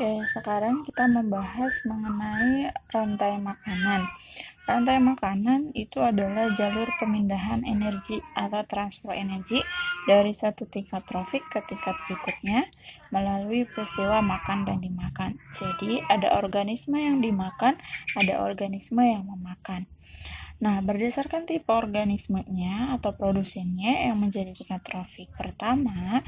Oke, sekarang kita membahas mengenai rantai makanan. Rantai makanan itu adalah jalur pemindahan energi atau transfer energi dari satu tingkat trofik ke tingkat berikutnya melalui peristiwa makan dan dimakan. Jadi, ada organisme yang dimakan, ada organisme yang memakan. Nah, berdasarkan tipe organismenya atau produsennya yang menjadi tingkat trofik. Pertama,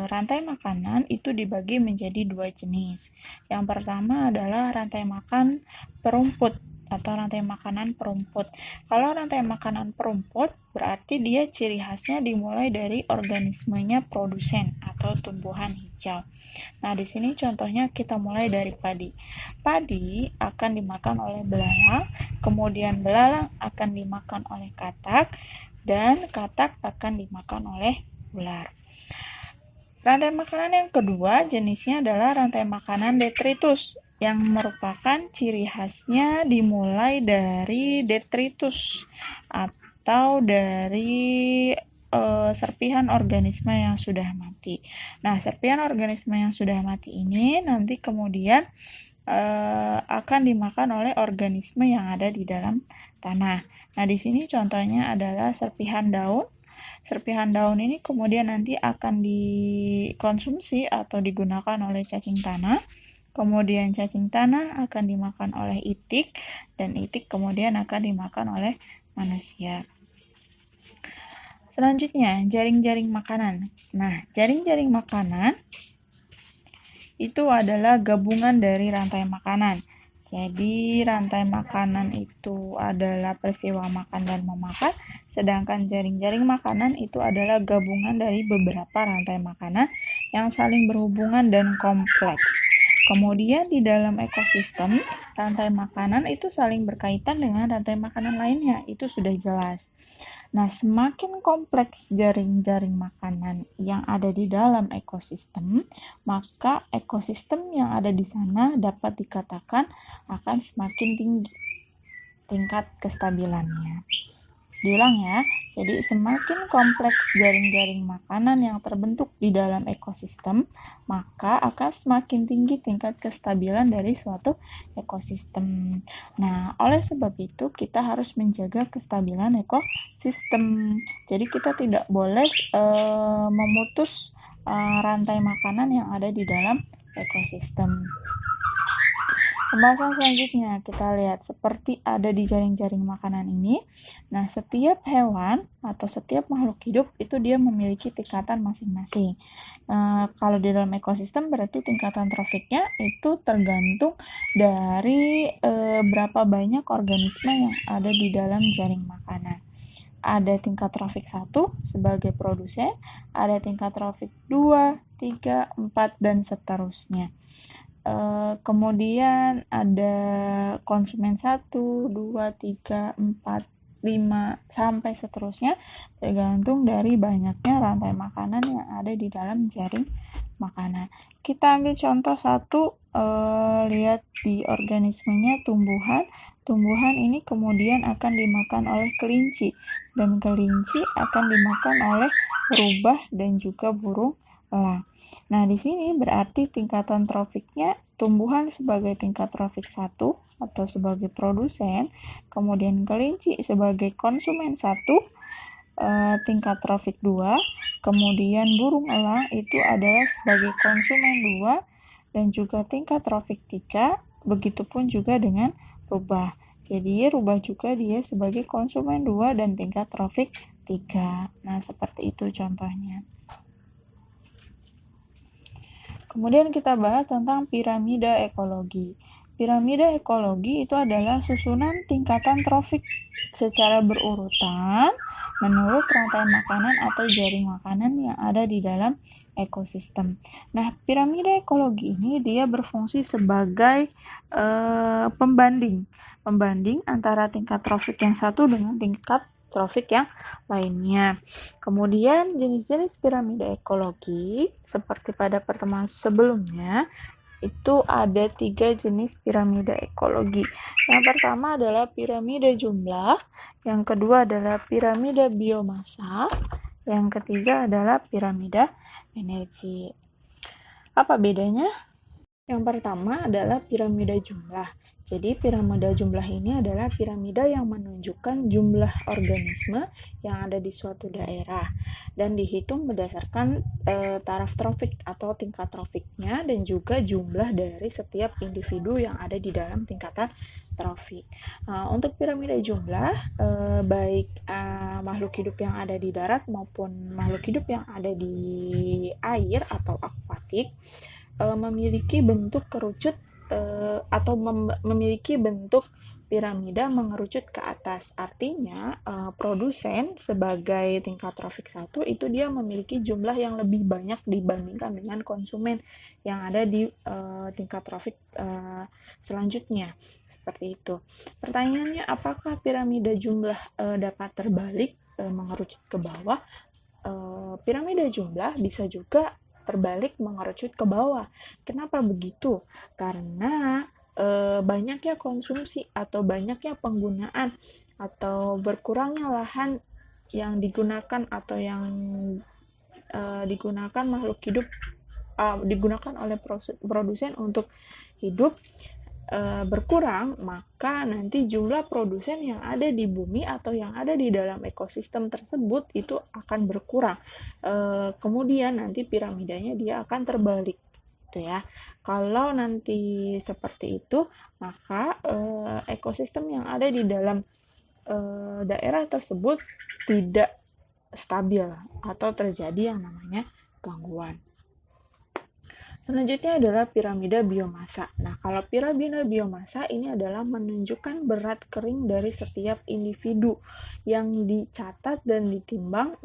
rantai makanan itu dibagi menjadi dua jenis. Yang pertama adalah rantai makan perumput atau rantai makanan perumput. Kalau rantai makanan perumput, berarti dia ciri khasnya dimulai dari organismenya produsen atau tumbuhan hijau. Nah, di sini contohnya kita mulai dari padi. Padi akan dimakan oleh belalang, kemudian belalang akan dimakan oleh katak, dan katak akan dimakan oleh ular. Rantai makanan yang kedua jenisnya adalah rantai makanan detritus yang merupakan ciri khasnya dimulai dari detritus atau dari serpihan organisme yang sudah mati. Nah, serpihan organisme yang sudah mati ini nanti kemudian akan dimakan oleh organisme yang ada di dalam tanah. Nah, di sini contohnya adalah serpihan daun. Serpihan daun ini kemudian nanti akan dikonsumsi atau digunakan oleh cacing tanah. Kemudian cacing tanah akan dimakan oleh itik, dan itik kemudian akan dimakan oleh manusia. Selanjutnya, jaring-jaring makanan. Nah, jaring-jaring makanan itu adalah gabungan dari rantai makanan. Jadi, rantai makanan itu adalah peristiwa makan dan memakan, sedangkan jaring-jaring makanan itu adalah gabungan dari beberapa rantai makanan yang saling berhubungan dan kompleks. Kemudian di dalam ekosistem, rantai makanan itu saling berkaitan dengan rantai makanan lainnya, itu sudah jelas. Nah, semakin kompleks jaring-jaring makanan yang ada di dalam ekosistem, maka ekosistem yang ada di sana dapat dikatakan akan semakin tinggi tingkat kestabilannya. Diulang ya, jadi semakin kompleks jaring-jaring makanan yang terbentuk di dalam ekosistem, maka akan semakin tinggi tingkat kestabilan dari suatu ekosistem. Nah, oleh sebab itu kita harus menjaga kestabilan ekosistem. Jadi kita tidak boleh memutus rantai makanan yang ada di dalam ekosistem. Pembahasan selanjutnya kita lihat seperti ada di jaring-jaring makanan ini. Nah, setiap hewan atau setiap makhluk hidup itu dia memiliki tingkatan masing-masing. Kalau di dalam ekosistem berarti tingkatan trofiknya itu tergantung dari berapa banyak organisme yang ada di dalam jaring makanan. Ada tingkat trofik 1 sebagai produsen, ada tingkat trofik 2, 3, 4, dan seterusnya. Kemudian ada konsumen 1, 2, 3, 4, 5, sampai seterusnya tergantung dari banyaknya rantai makanan yang ada di dalam jaring makanan. Kita ambil contoh satu, lihat di organismenya tumbuhan. Tumbuhan ini kemudian akan dimakan oleh kelinci, dan kelinci akan dimakan oleh rubah dan juga burung elang. Nah, di sini berarti tingkatan trofiknya tumbuhan sebagai tingkat trofik 1 atau sebagai produsen, kemudian kelinci sebagai konsumen 1, tingkat trofik 2, kemudian burung elang itu adalah sebagai konsumen 2, dan juga tingkat trofik 3, begitupun juga dengan rubah. Jadi, rubah juga dia sebagai konsumen 2 dan tingkat trofik 3. Nah, seperti itu contohnya. Kemudian kita bahas tentang piramida ekologi. Piramida ekologi itu adalah susunan tingkatan trofik secara berurutan menurut rantai makanan atau jaring makanan yang ada di dalam ekosistem. Nah, piramida ekologi ini dia berfungsi sebagai pembanding antara tingkat trofik yang satu dengan tingkat trofik yang lainnya. Kemudian jenis-jenis piramida ekologi seperti pada pertemuan sebelumnya itu ada 3 jenis piramida ekologi. Yang pertama adalah piramida jumlah, yang kedua adalah piramida biomasa, yang ketiga adalah piramida energi. Apa bedanya? Yang pertama adalah piramida jumlah. Jadi piramida jumlah ini adalah piramida yang menunjukkan jumlah organisme yang ada di suatu daerah dan dihitung berdasarkan taraf trofik atau tingkat trofiknya dan juga jumlah dari setiap individu yang ada di dalam tingkatan trofik. Untuk piramida jumlah, baik makhluk hidup yang ada di darat maupun makhluk hidup yang ada di air atau akuatik memiliki bentuk kerucut atau memiliki bentuk piramida mengerucut ke atas. Artinya, produsen sebagai tingkat trofik 1 itu dia memiliki jumlah yang lebih banyak dibandingkan dengan konsumen yang ada di tingkat trofik selanjutnya. Seperti itu. Pertanyaannya, apakah piramida jumlah dapat terbalik mengerucut ke bawah? Piramida jumlah bisa juga terbalik mengerucut ke bawah. Kenapa begitu? Karena banyaknya konsumsi atau banyaknya penggunaan atau berkurangnya lahan yang digunakan atau yang digunakan makhluk hidup digunakan oleh produsen untuk hidup berkurang, maka nanti jumlah produsen yang ada di bumi atau yang ada di dalam ekosistem tersebut itu akan berkurang. Kemudian nanti piramidanya dia akan terbalik, gitu ya. Kalau nanti seperti itu, maka ekosistem yang ada di dalam daerah tersebut tidak stabil atau terjadi yang namanya gangguan. Selanjutnya adalah piramida biomassa. Nah, kalau piramida biomassa ini adalah menunjukkan berat kering dari setiap individu yang dicatat dan ditimbang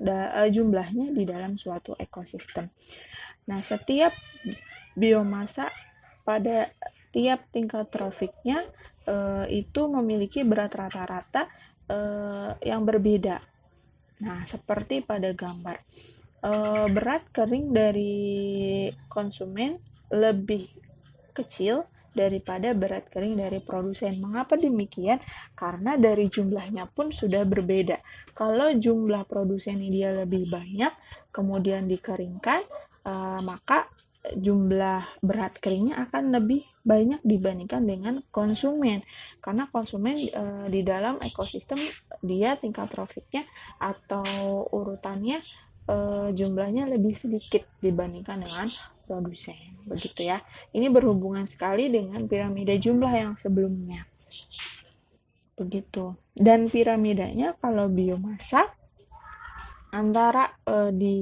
jumlahnya di dalam suatu ekosistem. Nah, setiap biomassa pada tiap tingkat trofiknya itu memiliki berat rata-rata yang berbeda. Nah, seperti pada gambar. Berat kering dari konsumen lebih kecil daripada berat kering dari produsen. Mengapa demikian? Karena dari jumlahnya pun sudah berbeda. Kalau jumlah produsen ini dia lebih banyak, kemudian dikeringkan, maka jumlah berat keringnya akan lebih banyak dibandingkan dengan konsumen. Karena konsumen di dalam ekosistem dia tingkat trofiknya atau urutannya jumlahnya lebih sedikit dibandingkan dengan produsen, begitu ya. Ini berhubungan sekali dengan piramida jumlah yang sebelumnya, begitu. Dan piramidanya kalau biomassa antara di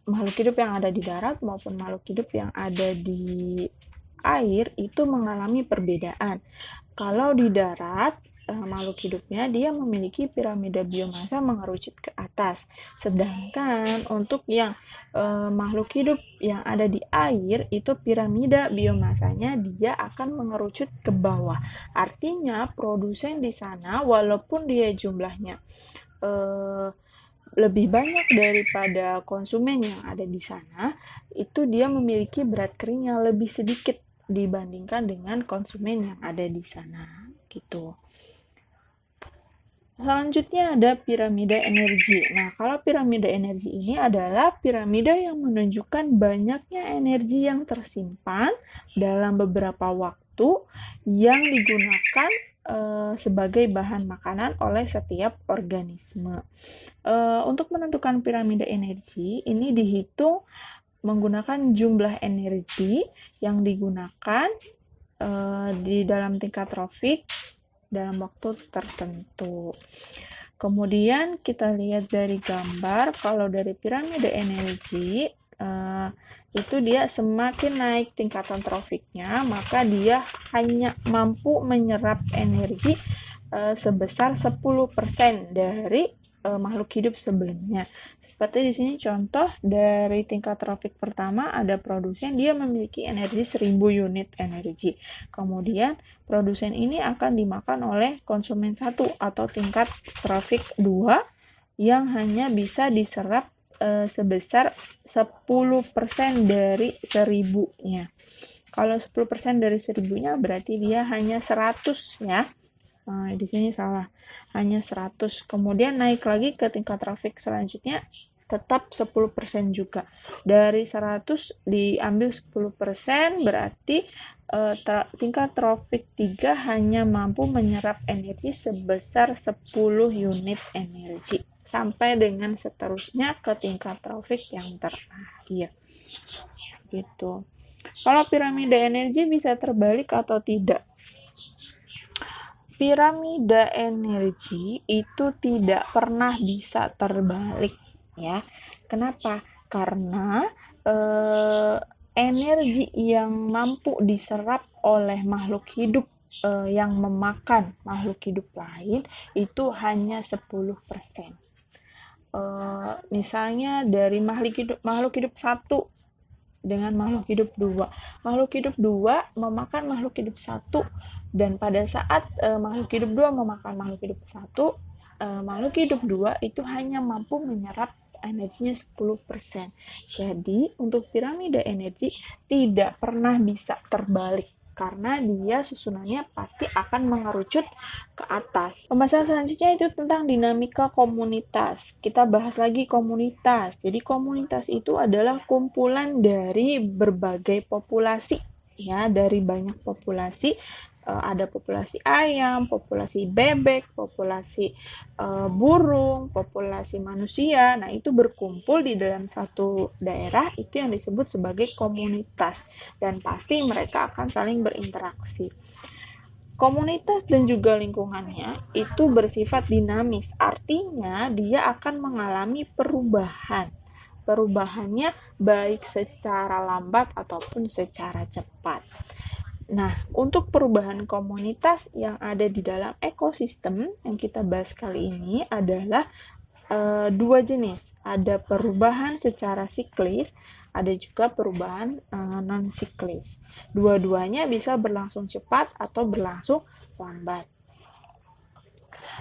makhluk hidup yang ada di darat maupun makhluk hidup yang ada di air itu mengalami perbedaan. Kalau di darat makhluk hidupnya dia memiliki piramida biomassa mengerucut ke atas. Sedangkan untuk yang makhluk hidup yang ada di air itu piramida biomassanya dia akan mengerucut ke bawah. Artinya produsen di sana walaupun dia jumlahnya lebih banyak daripada konsumen yang ada di sana, itu dia memiliki berat kering yang lebih sedikit dibandingkan dengan konsumen yang ada di sana, gitu. Selanjutnya ada piramida energi. Nah, kalau piramida energi ini adalah piramida yang menunjukkan banyaknya energi yang tersimpan dalam beberapa waktu yang digunakan sebagai bahan makanan oleh setiap organisme. Untuk menentukan piramida energi, ini dihitung menggunakan jumlah energi yang digunakan di dalam tingkat trofik dalam waktu tertentu. Kemudian kita lihat dari gambar, kalau dari piramida energi itu dia semakin naik tingkatan trofiknya, maka dia hanya mampu menyerap energi sebesar 10% dari makhluk hidup sebelumnya. Seperti di sini contoh dari tingkat trofik pertama ada produsen, dia memiliki energi 1000 unit energi. Kemudian produsen ini akan dimakan oleh konsumen 1 atau tingkat trofik 2 yang hanya bisa diserap sebesar 10% dari 1000-nya. Kalau 10% dari 1000-nya berarti dia hanya 100 ya. Di sini salah, hanya 100. Kemudian naik lagi ke tingkat trafik selanjutnya tetap 10% juga. Dari 100 diambil 10%, berarti tingkat trofik 3 hanya mampu menyerap energi sebesar 10 unit energi. Sampai dengan seterusnya ke tingkat trofik yang terakhir. Gitu. Kalau piramida energi bisa terbalik atau tidak? Piramida energi itu tidak pernah bisa terbalik, ya. Kenapa? Karena energi yang mampu diserap oleh makhluk hidup yang memakan makhluk hidup lain itu hanya 10%. Misalnya dari makhluk hidup 1 dengan makhluk hidup 2. Makhluk hidup 2 memakan makhluk hidup 1, dan pada saat makhluk hidup 2 memakan makhluk hidup 1, makhluk hidup 2 itu hanya mampu menyerap energinya 10%. Jadi, untuk piramida energi tidak pernah bisa terbalik, karena dia susunannya pasti akan mengerucut ke atas. Pembahasan selanjutnya itu tentang dinamika komunitas. Kita bahas lagi komunitas. Jadi komunitas itu adalah kumpulan dari berbagai populasi, ya, dari banyak populasi. Ada populasi ayam, populasi bebek, populasi burung, populasi manusia. Nah, itu berkumpul di dalam satu daerah, itu yang disebut sebagai komunitas. Dan pasti mereka akan saling berinteraksi. Komunitas dan juga lingkungannya itu bersifat dinamis, artinya dia akan mengalami perubahan. Perubahannya baik secara lambat ataupun secara cepat. Nah, untuk perubahan komunitas yang ada di dalam ekosistem yang kita bahas kali ini adalah dua jenis. Ada perubahan secara siklis, ada juga perubahan non-siklis. Dua-duanya bisa berlangsung cepat atau berlangsung lambat.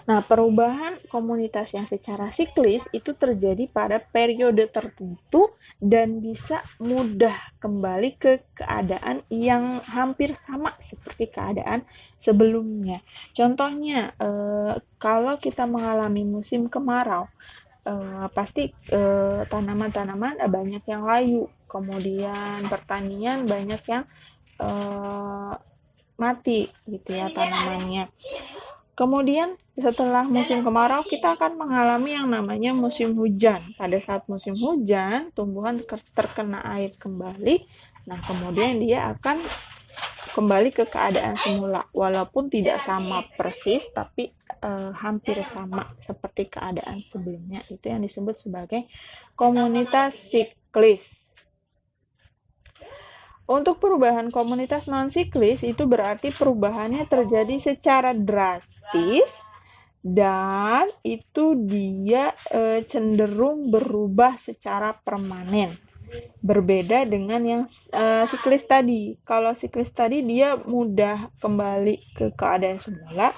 Nah, perubahan komunitas yang secara siklis itu terjadi pada periode tertentu dan bisa mudah kembali ke keadaan yang hampir sama seperti keadaan sebelumnya. Contohnya, kalau kita mengalami musim kemarau, pasti tanaman-tanaman banyak yang layu, kemudian pertanian banyak yang mati gitu ya tanamannya. Kemudian setelah musim kemarau kita akan mengalami yang namanya musim hujan. Pada saat musim hujan, tumbuhan terkena air kembali. Nah, kemudian dia akan kembali ke keadaan semula. Walaupun tidak sama persis, tapi hampir sama seperti keadaan sebelumnya. Itu yang disebut sebagai komunitas siklis. Untuk perubahan komunitas non-siklis itu berarti perubahannya terjadi secara drastis dan itu dia cenderung berubah secara permanen. Berbeda dengan yang siklis tadi. Kalau siklis tadi dia mudah kembali ke keadaan semula.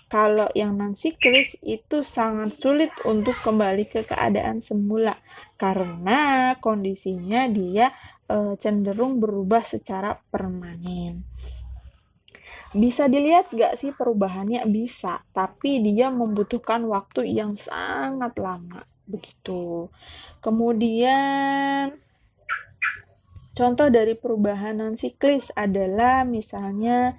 Kalau yang non-siklis itu sangat sulit untuk kembali ke keadaan semula karena kondisinya dia cenderung berubah secara permanen. Bisa dilihat gak sih perubahannya? Bisa, tapi dia membutuhkan waktu yang sangat lama. Begitu. Kemudian contoh dari perubahan non-siklis adalah misalnya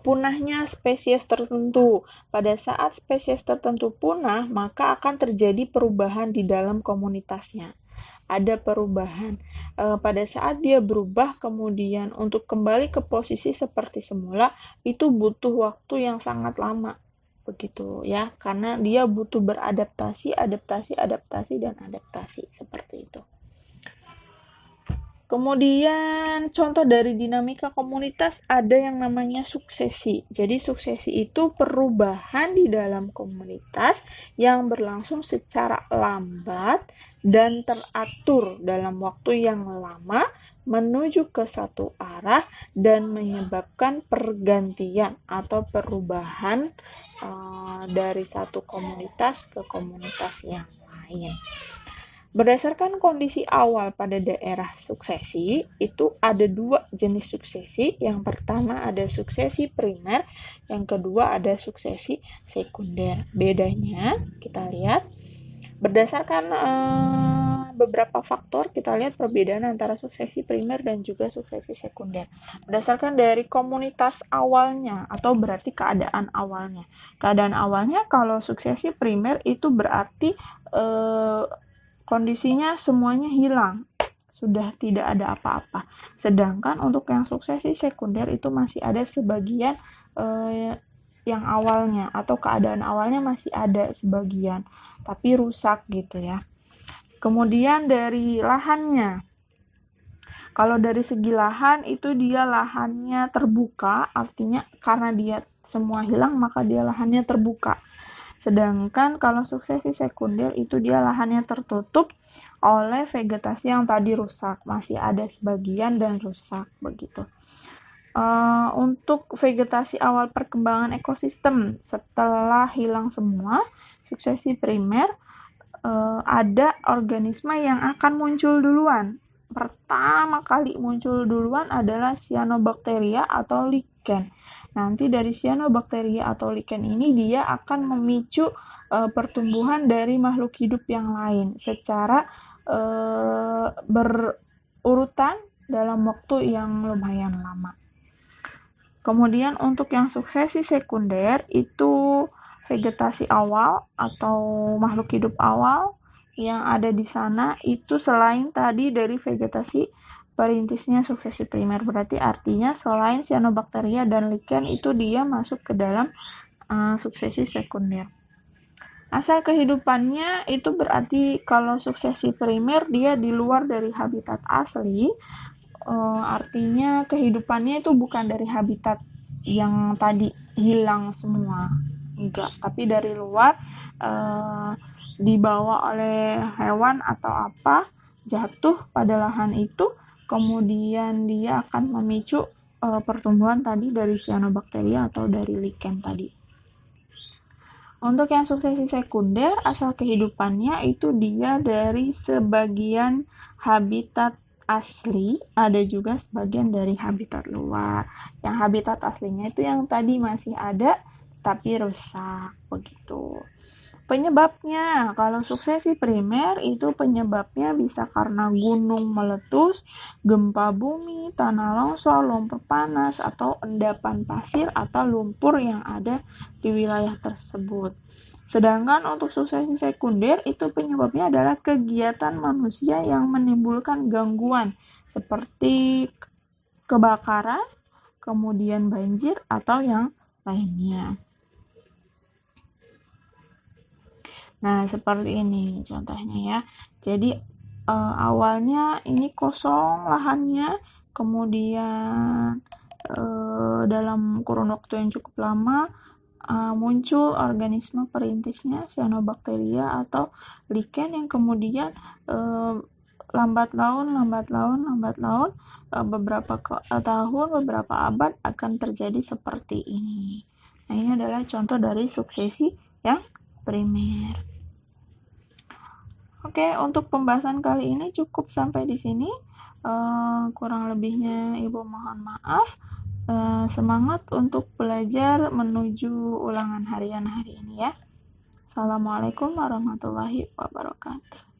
punahnya spesies tertentu. Pada saat spesies tertentu punah, maka akan terjadi perubahan di dalam komunitasnya. Ada perubahan. Pada saat dia berubah, kemudian untuk kembali ke posisi seperti semula, itu butuh waktu yang sangat lama. Begitu ya, karena dia butuh beradaptasi, dan adaptasi seperti itu. Kemudian contoh dari dinamika komunitas ada yang namanya suksesi. Jadi suksesi itu perubahan di dalam komunitas yang berlangsung secara lambat dan teratur dalam waktu yang lama menuju ke satu arah dan menyebabkan pergantian atau perubahan dari satu komunitas ke komunitas yang lain. Berdasarkan kondisi awal pada daerah suksesi, itu ada dua jenis suksesi. Yang pertama ada suksesi primer, yang kedua ada suksesi sekunder. Bedanya, kita lihat, Berdasarkan beberapa faktor, kita lihat perbedaan antara suksesi primer dan juga suksesi sekunder. Berdasarkan dari komunitas awalnya, atau berarti keadaan awalnya. Keadaan awalnya, kalau suksesi primer itu berarti kondisinya semuanya hilang, sudah tidak ada apa-apa. Sedangkan untuk yang suksesi sekunder itu masih ada sebagian yang awalnya, atau keadaan awalnya masih ada sebagian, tapi rusak gitu ya. Kemudian dari lahannya, kalau dari segi lahan itu dia lahannya terbuka, artinya karena dia semua hilang maka dia lahannya terbuka. Sedangkan kalau suksesi sekunder itu dia lahannya tertutup oleh vegetasi yang tadi rusak, masih ada sebagian dan rusak begitu. Untuk vegetasi awal perkembangan ekosistem setelah hilang semua, suksesi primer, ada organisme yang akan muncul duluan. Pertama kali muncul duluan adalah cyanobacteria atau lichen. Nanti dari cyanobacteria atau lichen ini dia akan memicu pertumbuhan dari makhluk hidup yang lain secara berurutan dalam waktu yang lumayan lama. Kemudian untuk yang suksesi sekunder itu vegetasi awal atau makhluk hidup awal yang ada di sana itu selain tadi dari vegetasi perintisnya suksesi primer, berarti artinya selain cyanobacteria dan lichen itu dia masuk ke dalam suksesi sekunder. Asal kehidupannya itu berarti kalau suksesi primer dia di luar dari habitat asli, artinya kehidupannya itu bukan dari habitat yang tadi hilang semua, enggak, tapi dari luar, dibawa oleh hewan atau apa, jatuh pada lahan itu, kemudian dia akan memicu pertumbuhan tadi dari cyanobacteria atau dari lichen tadi. Untuk yang suksesi sekunder, asal kehidupannya itu dia dari sebagian habitat asli, ada juga sebagian dari habitat luar. Yang habitat aslinya itu yang tadi masih ada tapi rusak begitu. Penyebabnya, kalau suksesi primer itu penyebabnya bisa karena gunung meletus, gempa bumi, tanah longsor, lumpur panas, atau endapan pasir atau lumpur yang ada di wilayah tersebut. Sedangkan untuk suksesi sekunder itu penyebabnya adalah kegiatan manusia yang menimbulkan gangguan seperti kebakaran, kemudian banjir atau yang lainnya. Nah, seperti ini contohnya ya. Jadi awalnya ini kosong lahannya, kemudian dalam kurun waktu yang cukup lama muncul organisme perintisnya cyanobacteria atau lichen yang kemudian lambat laun beberapa tahun, beberapa abad akan terjadi seperti ini. Nah, ini adalah contoh dari suksesi yang primer. Oke, untuk pembahasan kali ini cukup sampai di sini. Kurang lebihnya Ibu mohon maaf. Semangat untuk belajar menuju ulangan harian hari ini ya. Assalamualaikum warahmatullahi wabarakatuh.